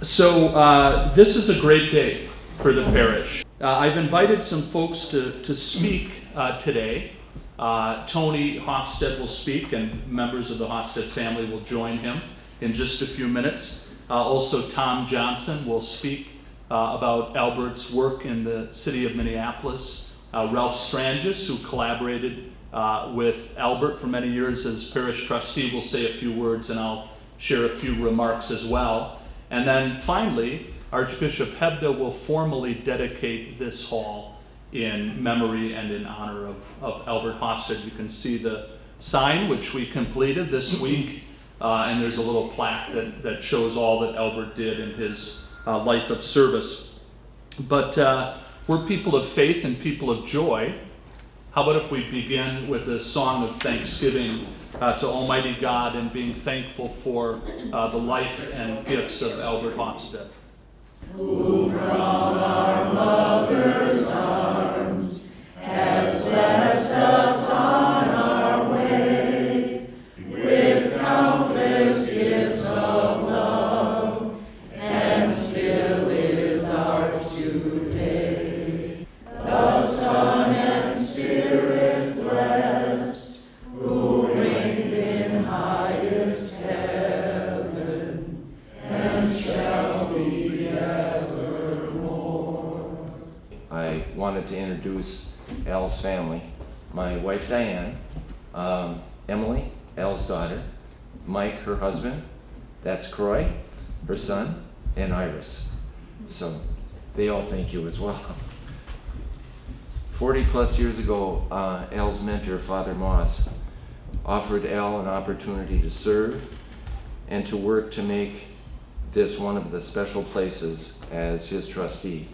So this is a great day for the parish. I've invited some folks to speak today. Tony Hofstede will speak, and members of the Hofstede family will join him in just a few minutes. Also, Tom Johnson will speak about Albert's work in the city of Minneapolis. Ralph Strangis, who collaborated with Albert for many years as parish trustee, will say a few words, and I'll share a few remarks as well. And then finally, Archbishop Hebda will formally dedicate this hall in memory and in honor of Albert Hofstede. You can see the sign, which we completed this week, and there's a little plaque that shows all that Albert did in his life of service. But we're people of faith and people of joy. How about if we begin with a song of thanksgiving to Almighty God and being thankful for the life and gifts of Albert Hofstede. Who from our mother's arms has blessed us on our way with countless gifts of love, and still is ours today. The Son and Spirit blessed, who reigns in highest heaven, and shall be evermore. I wanted to introduce Al's family. My wife Diane, Emily, Al's daughter, Mike, her husband, that's Croy, her son, and Iris. So they all thank you as well. 40 plus years ago, Al's mentor, Father Moss, offered Al an opportunity to serve and to work to make this one of the special places as his trustee.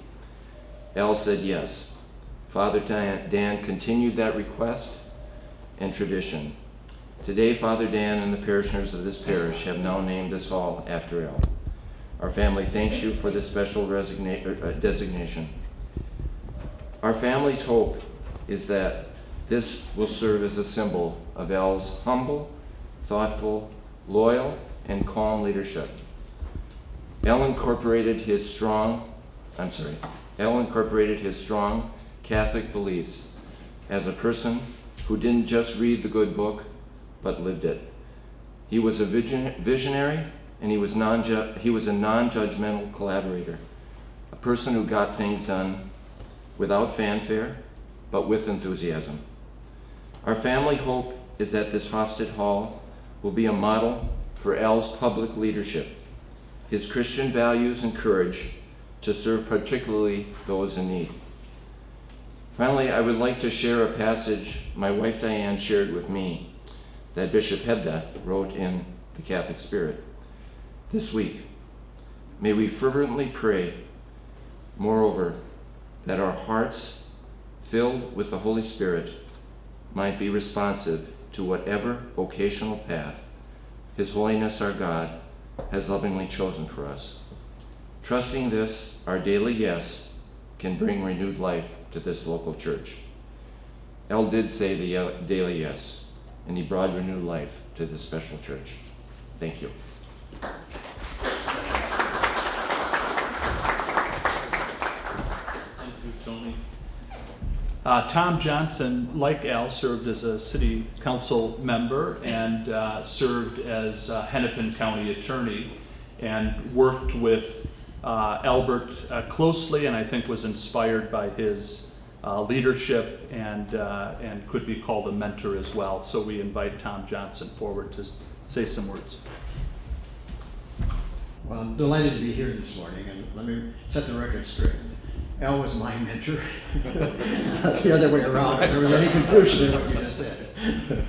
Al said yes. Father Dan continued that request and tradition. Today, Father Dan and the parishioners of this parish have now named this hall after Al. Our family thanks you for this special designation. Our family's hope is that this will serve as a symbol of Al's humble, thoughtful, loyal, and calm leadership. Al incorporated his strong Catholic beliefs as a person who didn't just read the good book, but lived it. He was a visionary, and he was a non-judgmental collaborator, a person who got things done without fanfare, but with enthusiasm. Our family hope is that this Hofstede Hall will be a model for Al's public leadership, his Christian values and courage to serve particularly those in need. Finally, I would like to share a passage my wife Diane shared with me that Bishop Hebda wrote in the Catholic Spirit. This week, may we fervently pray, moreover, that our hearts, filled with the Holy Spirit, might be responsive to whatever vocational path His Holiness our God has lovingly chosen for us. Trusting this, our daily yes can bring renewed life to this local church. El did say the daily yes, and he brought renewed life to this special church. Thank you. Thank you, Tony. Tom Johnson, like Al, served as a city council member and served as Hennepin County attorney and worked with Albert closely, and I think was inspired by his leadership and could be called a mentor as well. So we invite Tom Johnson forward to say some words. Well, I'm delighted to be here this morning, and let me set the record straight. Al was my mentor, not the other way around, if there was any confusion in what you just said.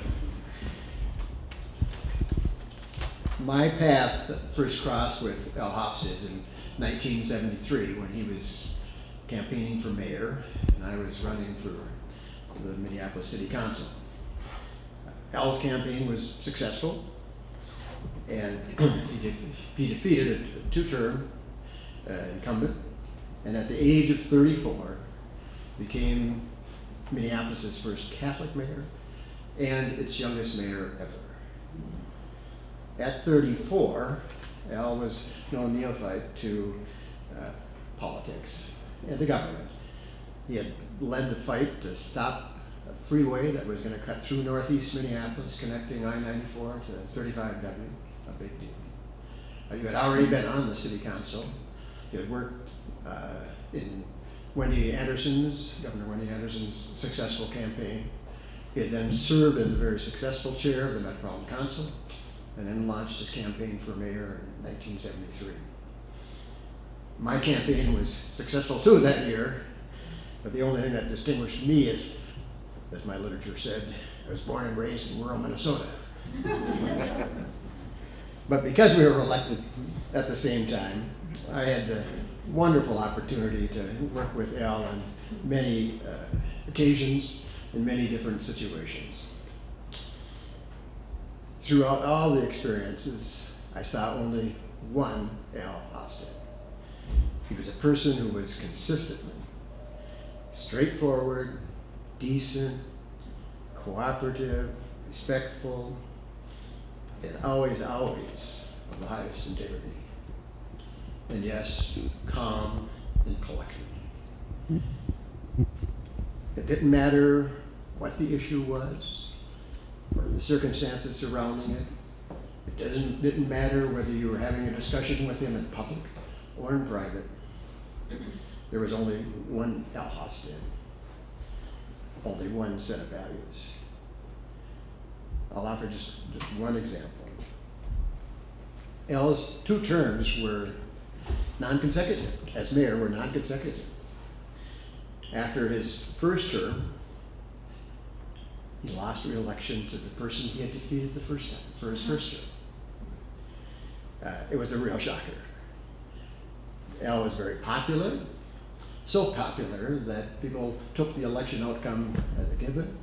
My path first crossed with Al Hofstede's in 1973 when he was campaigning for mayor and I was running for the Minneapolis City Council. Al's campaign was successful, and he defeated a two-term incumbent, and at the age of 34 became Minneapolis's first Catholic mayor and its youngest mayor ever. At 34, Al was no neophyte to politics and the government. He had led the fight to stop a freeway that was going to cut through northeast Minneapolis, connecting I-94 to 35W, a big deal. You had already been on the city council. You had worked in Governor Wendy Anderson's successful campaign. He had then served as a very successful chair of the Metropolitan Council, and then launched his campaign for mayor in 1973. My campaign was successful too that year, but the only thing that distinguished me is, as my literature said, I was born and raised in rural Minnesota. But because we were elected at the same time, I had the wonderful opportunity to work with Al on many occasions in many different situations. Throughout all the experiences, I saw only one Al Hofstede. He was a person who was consistently straightforward, decent, cooperative, respectful, and always of the highest integrity. And yes, calm and collected. It didn't matter what the issue was or the circumstances surrounding it. It didn't matter whether you were having a discussion with him in public or in private. There was only one Al Hofstede, only one set of values. I'll offer just one example. Al's 2 terms were non-consecutive. As mayor, were non-consecutive. After his first term, he lost re-election to the person he had defeated the first time, for his first term. It was a real shocker. Al was very popular, so popular that people took the election outcome as a given.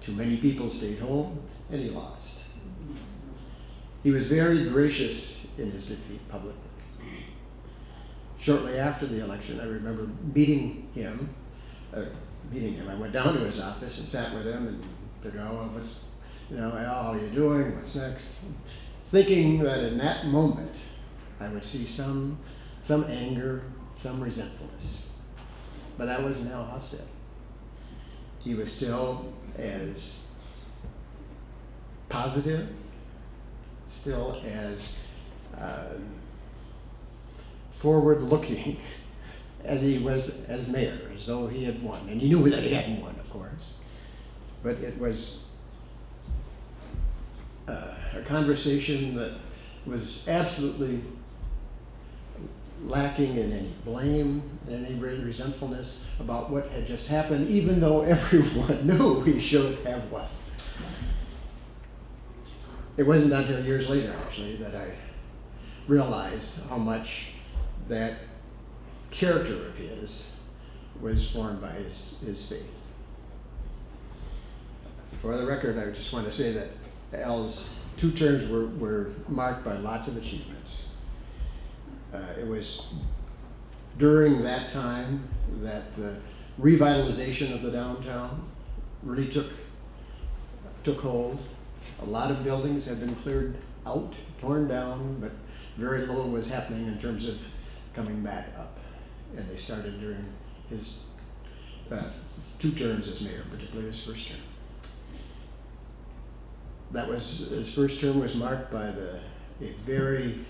Too many people stayed home, and he lost. He was very gracious in his defeat publicly. Shortly after the election, I remember meeting him. I went down to his office and sat with him and said, "Oh, Al, how are you doing? What's next?" Thinking that in that moment, I would see some anger, some resentfulness. But that wasn't Al Hofstede. He was still as positive, still as forward-looking as he was as mayor, as though he had won. And he knew that he hadn't won, of course. But it was a conversation that was absolutely lacking in any blame and any resentfulness about what had just happened, even though everyone knew he should have won. It wasn't until years later, actually, that I realized how much that character of his was formed by his faith. For the record, I just want to say that Al's 2 terms were marked by lots of achievements. It was during that time that the revitalization of the downtown really took hold. A lot of buildings had been cleared out, torn down, but very little was happening in terms of coming back up. And they started during his 2 terms as mayor, particularly his first term. His first term was marked by a very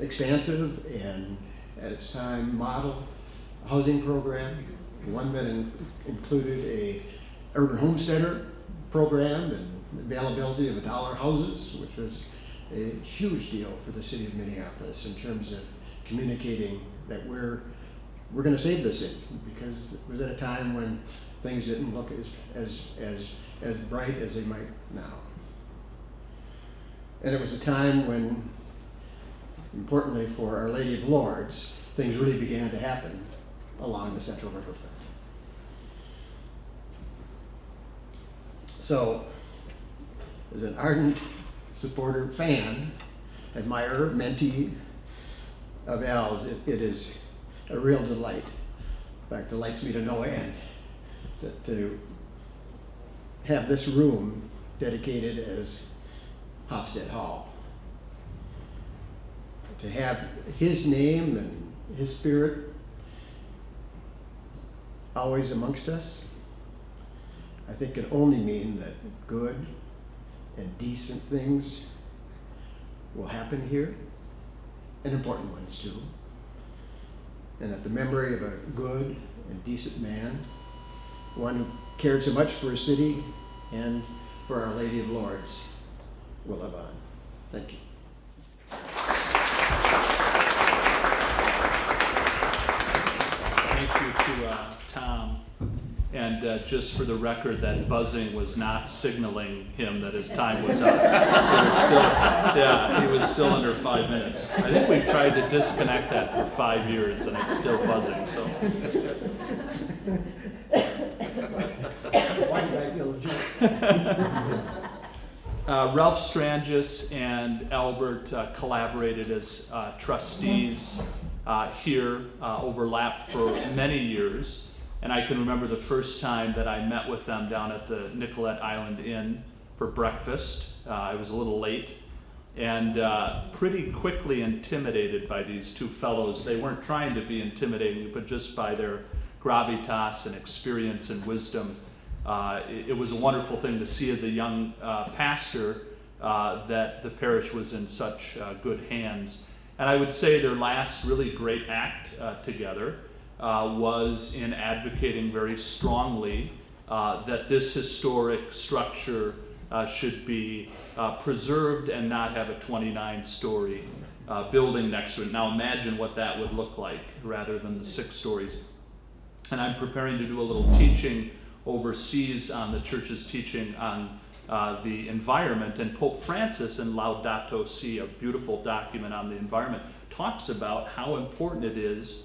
expansive and, at its time, model housing program, one that included a urban homesteader program and availability of $1 houses, which was a huge deal for the city of Minneapolis in terms of communicating that we're going to save the city, because it was at a time when things didn't look as bright as they might now. And it was a time when, importantly for Our Lady of Lourdes, things really began to happen along the Central Riverfront. So, as an ardent supporter, fan, admirer, mentee of Al's, it is a real delight. In fact, delights me to no end to have this room dedicated as Hofstede Hall. To have his name and his spirit always amongst us, I think can only mean that good and decent things will happen here, and important ones too. And that the memory of a good and decent man, one who cared so much for his city and for Our Lady of Lourdes, will live on. Thank you. Thank you to Tom. And just for the record, that buzzing was not signaling him that his time was up. He was still under 5 minutes. I think we've tried to disconnect that for 5 years and it's still buzzing, so. Why did I feel a joke? Ralph Strangis and Albert collaborated as trustees here, overlapped for many years. And I can remember the first time that I met with them down at the Nicollet Island Inn for breakfast. I was a little late and pretty quickly intimidated by these two fellows. They weren't trying to be intimidating, but just by their gravitas and experience and wisdom. It was a wonderful thing to see as a young pastor that the parish was in such good hands. And I would say their last really great act together was in advocating very strongly that this historic structure should be preserved and not have a 29-story building next to it. Now imagine what that would look like rather than the 6 stories. And I'm preparing to do a little teaching overseas on the church's teaching on the environment, and Pope Francis in Laudato Si, a beautiful document on the environment, talks about how important it is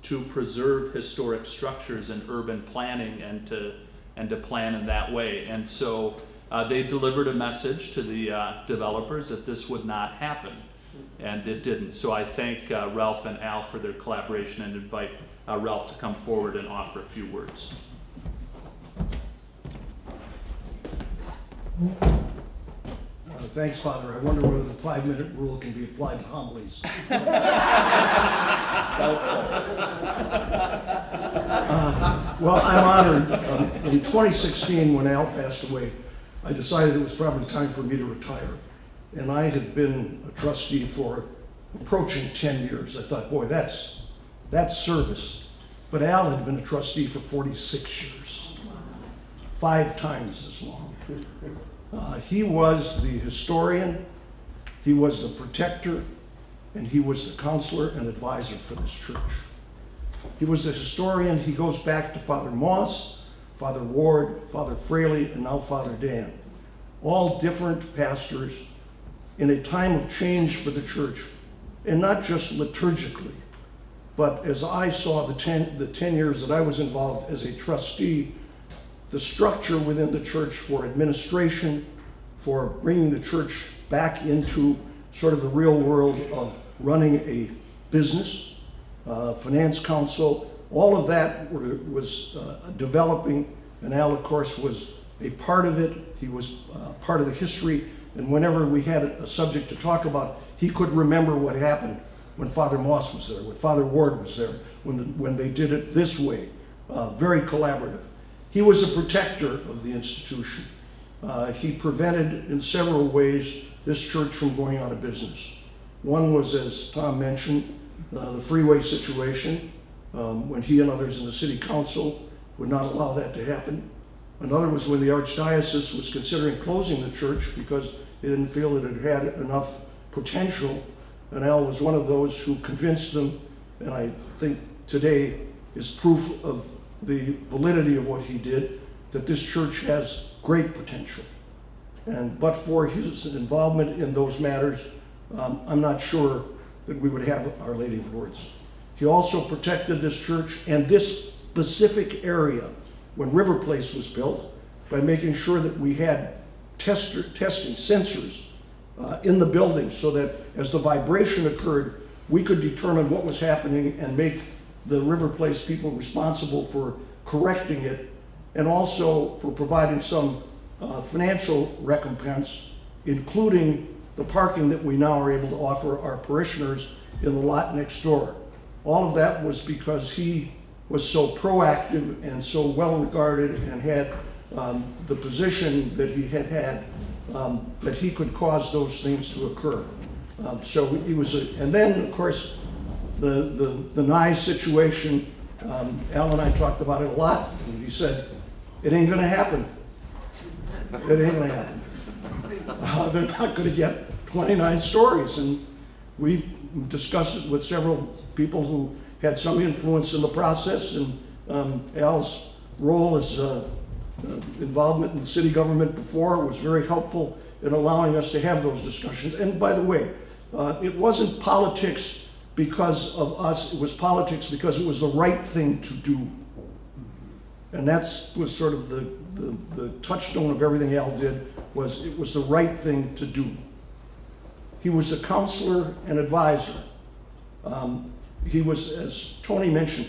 to preserve historic structures in urban planning and to plan in that way. And so they delivered a message to the developers that this would not happen, and it didn't. So I thank Ralph and Al for their collaboration and invite Ralph to come forward and offer a few words. Thanks, Father. I wonder whether the 5-minute rule can be applied to homilies. Well, I'm honored. In 2016, when Al passed away, I decided it was probably time for me to retire. And I had been a trustee for approaching 10 years. I thought, boy, that's service. But Al had been a trustee for 46 years, 5 times as long. He was the historian, he was the protector, and he was the counselor and advisor for this church. He was the historian. He goes back to Father Moss, Father Ward, Father Fraley, and now Father Dan. All different pastors in a time of change for the church, and not just liturgically, but as I saw the 10 years that I was involved as a trustee, the structure within the church for administration, for bringing the church back into sort of the real world of running a business, finance council, all of that was developing, and Al, of course, was a part of it. He was part of the history, and whenever we had a subject to talk about, he could remember what happened when Father Moss was there, when Father Ward was there, when they did it this way, very collaborative. He was a protector of the institution. He prevented in several ways this church from going out of business. One was, as Tom mentioned, the freeway situation, when he and others in the city council would not allow that to happen. Another was when the archdiocese was considering closing the church because they didn't feel that it had enough potential, and Al was one of those who convinced them, and I think today is proof of the validity of what he did, that this church has great potential. But for his involvement in those matters, I'm not sure that we would have Our Lady of Lourdes. He also protected this church and this specific area when River Place was built by making sure that we had testing sensors in the building so that as the vibration occurred, we could determine what was happening and make the River Place people responsible for correcting it, and also for providing some financial recompense including the parking that we now are able to offer our parishioners in the lot next door. All of that was because he was so proactive and so well regarded and had the position that he had that he could cause those things to occur. So he was, and then of course the Nye situation. Al and I talked about it a lot, and he said, "It ain't going to happen. It ain't going to happen. They're not going to get 29 stories." And we discussed it with several people who had some influence in the process, and Al's role as involvement in the city government before was very helpful in allowing us to have those discussions. And by the way, it wasn't politics because of us, it was politics because it was the right thing to do. And that was sort of the touchstone of everything Al did, was it was the right thing to do. He was a counselor and advisor. He was, as Tony mentioned,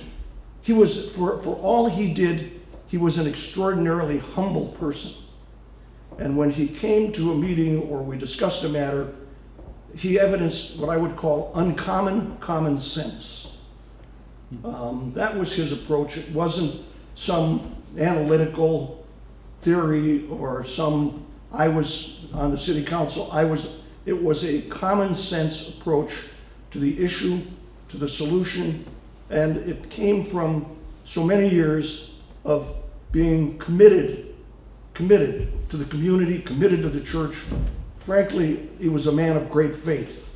he was, for all he did, he was an extraordinarily humble person. And when he came to a meeting or we discussed a matter, he evidenced what I would call uncommon common sense. That was his approach. It wasn't some analytical theory or some, I was on the city council, it was a common sense approach to the issue, to the solution, and it came from so many years of being committed to the community, committed to the church. Frankly, he was a man of great faith.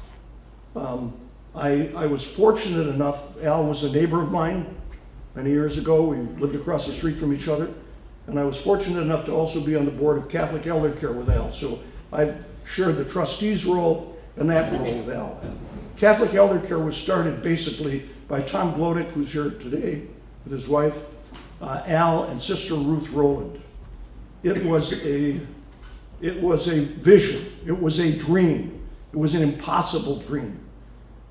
I was fortunate enough, Al was a neighbor of mine many years ago. We lived across the street from each other. And I was fortunate enough to also be on the board of Catholic Eldercare with Al. So I've shared the trustee's role and that role with Al. Catholic Eldercare was started basically by Tom Glodick, who's here today with his wife, Al and Sister Ruth Rowland. It was a vision. It was a dream. It was an impossible dream.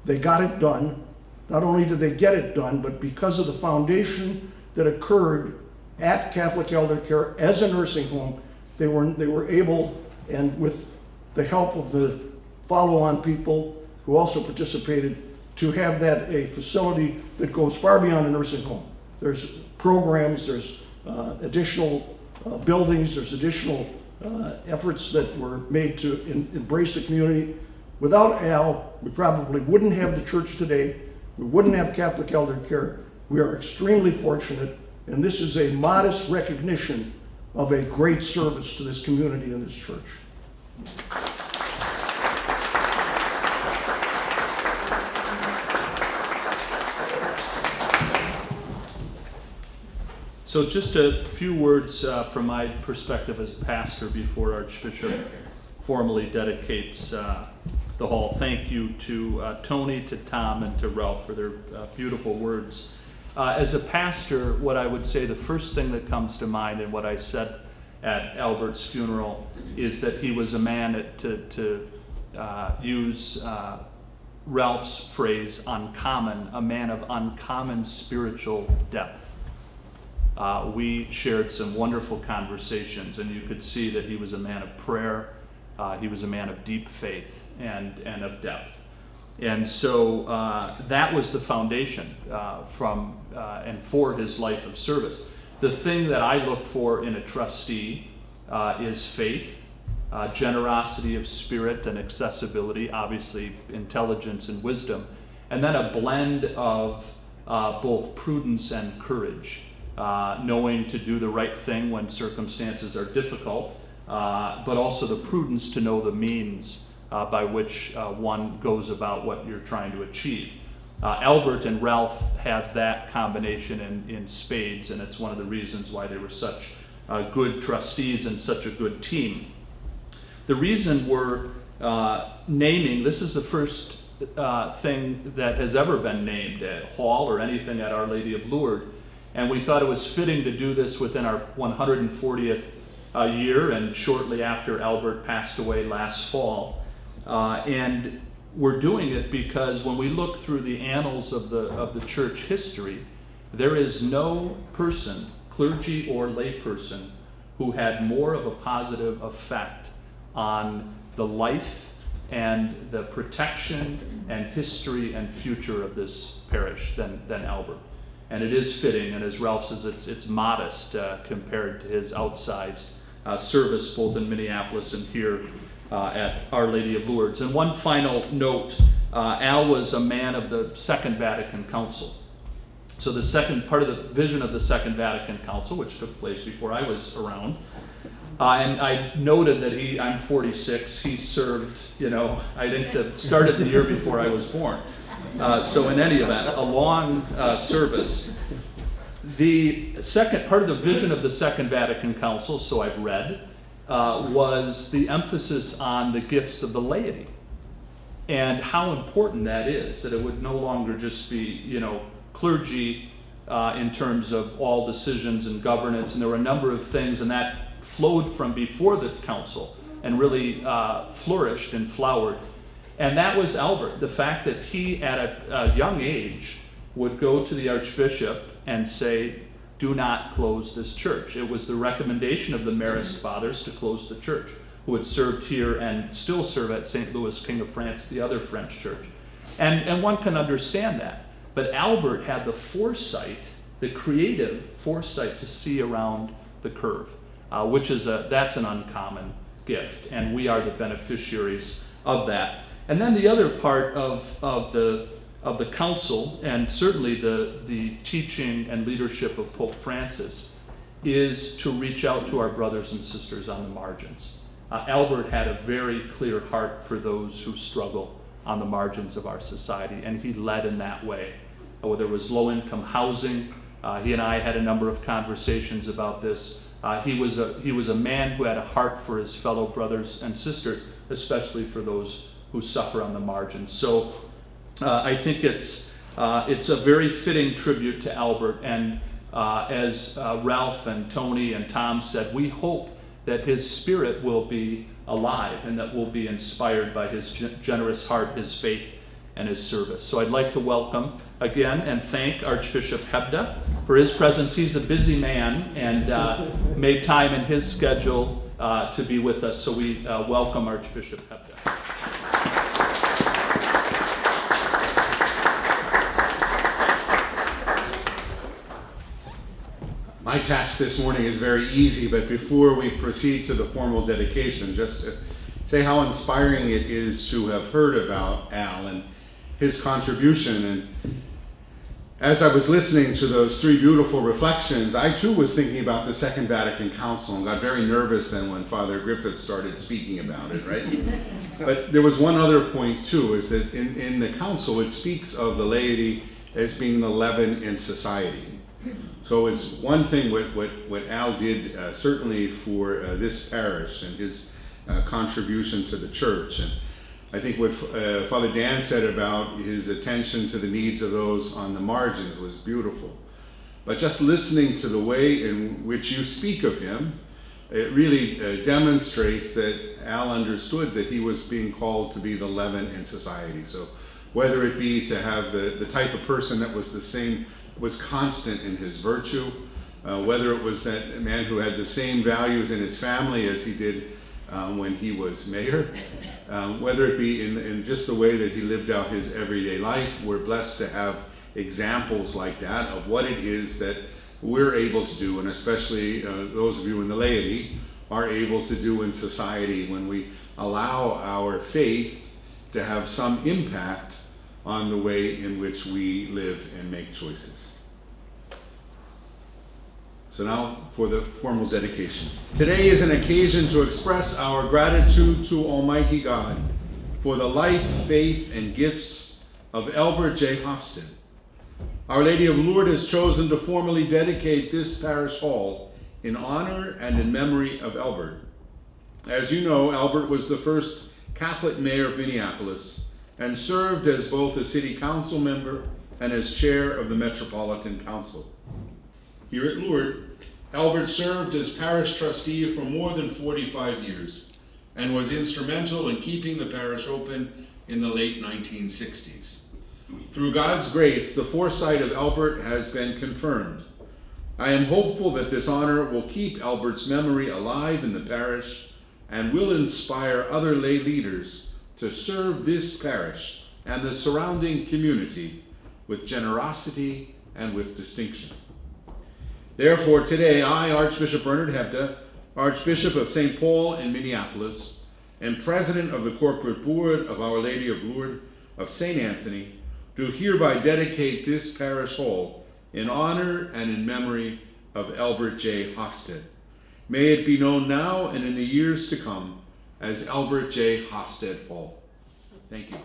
They got it done. Not only did they get it done, but because of the foundation that occurred at Catholic Eldercare as a nursing home, they were able, and with the help of the follow-on people who also participated, to have that a facility that goes far beyond a nursing home. There's programs, there's additional buildings, there's additional efforts that were made to embrace the community. Without Al, we probably wouldn't have the church today. We wouldn't have Catholic Eldercare. We are extremely fortunate, and this is a modest recognition of a great service to this community and this church. So just a few words from my perspective as a pastor before Archbishop formally dedicates the hall. Thank you to Tony, to Tom, and to Ralph for their beautiful words. As a pastor, what I would say, the first thing that comes to mind and what I said at Albert's funeral is that he was a man, to use Ralph's phrase, uncommon, a man of uncommon spiritual depth. We shared some wonderful conversations, and you could see that he was a man of prayer, he was a man of deep faith and of depth. And so that was the foundation from and for his life of service. The thing that I look for in a trustee is faith, generosity of spirit and accessibility, obviously intelligence and wisdom, and then a blend of both prudence and courage. Knowing to do the right thing when circumstances are difficult, but also the prudence to know the means by which one goes about what you're trying to achieve. Albert and Ralph had that combination in spades, and it's one of the reasons why they were such good trustees and such a good team. The reason we're naming, this is the first thing that has ever been named at Hall or anything at Our Lady of Lourdes. And we thought it was fitting to do this within our 140th year and shortly after Albert passed away last fall. And we're doing it because when we look through the annals of the church history, there is no person, clergy or lay person, who had more of a positive effect on the life and the protection and history and future of this parish than Albert. And it is fitting, and as Ralph says, it's modest compared to his outsized service both in Minneapolis and here at Our Lady of Lourdes. And one final note, Al was a man of the Second Vatican Council. So the second part of the vision of the Second Vatican Council, which took place before I was around, and I noted that I'm 46, he served, I think started the year before I was born. So in any event, a long service. The second part of the vision of the Second Vatican Council, so I've read, was the emphasis on the gifts of the laity and how important that is, that it would no longer just be, clergy in terms of all decisions and governance, and there were a number of things, and that flowed from before the council and really flourished and flowered. And that was Albert, the fact that he, at a young age, would go to the Archbishop and say, do not close this church. It was the recommendation of the Marist fathers to close the church, who had served here and still serve at St. Louis, King of France, the other French church. And one can understand that. But Albert had the foresight, the creative foresight to see around the curve, which is that's an uncommon gift, and we are the beneficiaries of that. And then the other part of the council, and certainly the teaching and leadership of Pope Francis, is to reach out to our brothers and sisters on the margins. Albert had a very clear heart for those who struggle on the margins of our society, and he led in that way. Whether it was low-income housing, he and I had a number of conversations about this. He was a man who had a heart for his fellow brothers and sisters, especially for those who suffer on the margins. So I think it's a very fitting tribute to Albert, and as Ralph and Tony and Tom said, we hope that his spirit will be alive and that we'll be inspired by his generous heart, his faith, and his service. So I'd like to welcome again and thank Archbishop Hebda for his presence. He's a busy man and made time in his schedule to be with us. So we welcome Archbishop Hebda. My task this morning is very easy, but before we proceed to the formal dedication, just to say how inspiring it is to have heard about Al and his contribution. And as I was listening to those three beautiful reflections, I too was thinking about the Second Vatican Council and got very nervous then when Father Griffith started speaking about it, right? But there was one other point too, is that in the council it speaks of the laity as being the leaven in society. So it's one thing what Al did certainly for this parish and his contribution to the church. And I think what Father Dan said about his attention to the needs of those on the margins was beautiful. But just listening to the way in which you speak of him, it really demonstrates that Al understood that he was being called to be the leaven in society. So whether it be to have the type of person that was constant in his virtue, whether it was that man who had the same values in his family as he did when he was mayor, whether it be in just the way that he lived out his everyday life. We're blessed to have examples like that of what it is that we're able to do, and especially those of you in the laity are able to do in society when we allow our faith to have some impact on the way in which we live and make choices. So now for the formal dedication. Today is an occasion to express our gratitude to Almighty God for the life, faith, and gifts of Albert J. Hofstede. Our Lady of Lourdes has chosen to formally dedicate this parish hall in honor and in memory of Albert. As you know, Albert was the first Catholic mayor of Minneapolis and served as both a city council member and as chair of the Metropolitan Council. Here at Lourdes, Albert served as parish trustee for more than 45 years and was instrumental in keeping the parish open in the late 1960s. Through God's grace, the foresight of Albert has been confirmed. I am hopeful that this honor will keep Albert's memory alive in the parish and will inspire other lay leaders to serve this parish and the surrounding community with generosity and with distinction. Therefore, today, I, Archbishop Bernard Hebda, Archbishop of St. Paul in Minneapolis, and President of the Corporate Board of Our Lady of Lourdes of St. Anthony, do hereby dedicate this parish hall in honor and in memory of Albert J. Hofstede. May it be known now and in the years to come as Albert J. Hofstede Hall. Thank you.